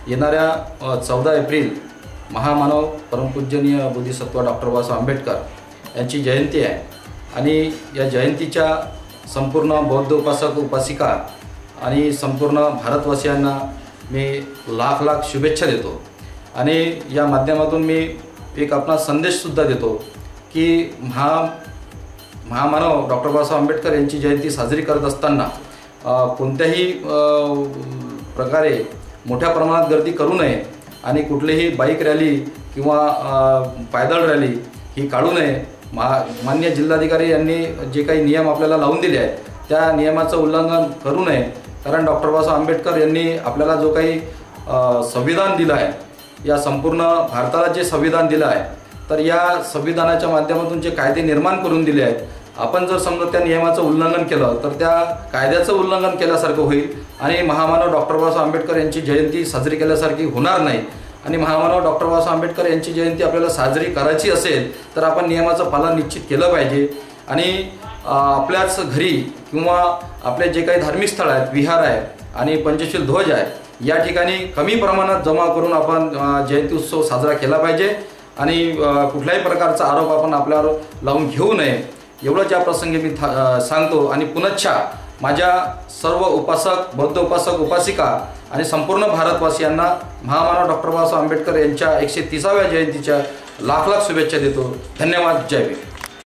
येणाऱ्या 14 एप्रिल महामानव परमपूजनीय बोधिसत्व डॉक्टर बाबासाहेब आंबेडकर यांची जयंती आहे आणि या जयंतीच्या संपूर्ण बौद्ध उपासक उपासिका आणि संपूर्ण भारतवासियांना मी लाख लाख शुभेच्छा देतो आणि या माध्यमातून मी एक आपला संदेशसुद्धा देतो की महामानव डॉक्टर बाबासाहेब आंबेडकर यांची जयंती साजरी करत असताना कोणत्याही प्रकारे मोठ्या प्रमाणात गर्दी करू नये आणि कुठलीही बाईक रॅली किंवा पायदळ रॅली ही काढू नये। माननीय जिल्हाधिकारी यांनी जे काही नियम आपल्याला लावून दिले आहेत त्या नियमाचं उल्लंघन करू नये, कारण डॉक्टर बाबासाहेब आंबेडकर यांनी आपल्याला जो काही संविधान दिलं आहे, या संपूर्ण भारताला जे संविधान दिलं आहे, तर या संविधानाच्या माध्यमातून जे कायदे निर्माण करून दिले आहेत, आपण जर समजा त्या नियमाचं उल्लंघन केलं तर त्या कायद्याचं उल्लंघन केल्यासारखं होईल आणि महामानव डॉक्टर बाबासाहेब आंबेडकर यांची जयंती साजरी केल्यासारखी होणार नाही। आणि महामानव डॉक्टर बाबासाहेब आंबेडकर यांची जयंती आपल्याला साजरी करायची असेल तर आपण नियमाचं पालन निश्चित केलं पाहिजे आणि आपल्याच घरी किंवा आपले जे काही धार्मिक स्थळ आहेत, विहार आहे आणि पंचशील ध्वज आहे, या ठिकाणी कमी प्रमाणात जमा करून आपण जयंती उत्सव साजरा केला पाहिजे आणि कुठल्याही प्रकारचा आरोप आपण आपल्यावर लावून घेऊ नये, एवढंच या प्रसंगी मी सांगतो। आणि पुनश्च माझ्या सर्व उपासक, बौद्ध उपासक उपासिका आणि संपूर्ण भारतवासियांना महामानव डॉक्टर बाबासाहेब आंबेडकर यांच्या 130व्या जयंतीच्या लाख लाख शुभेच्छा देतो। धन्यवाद। जय भीम।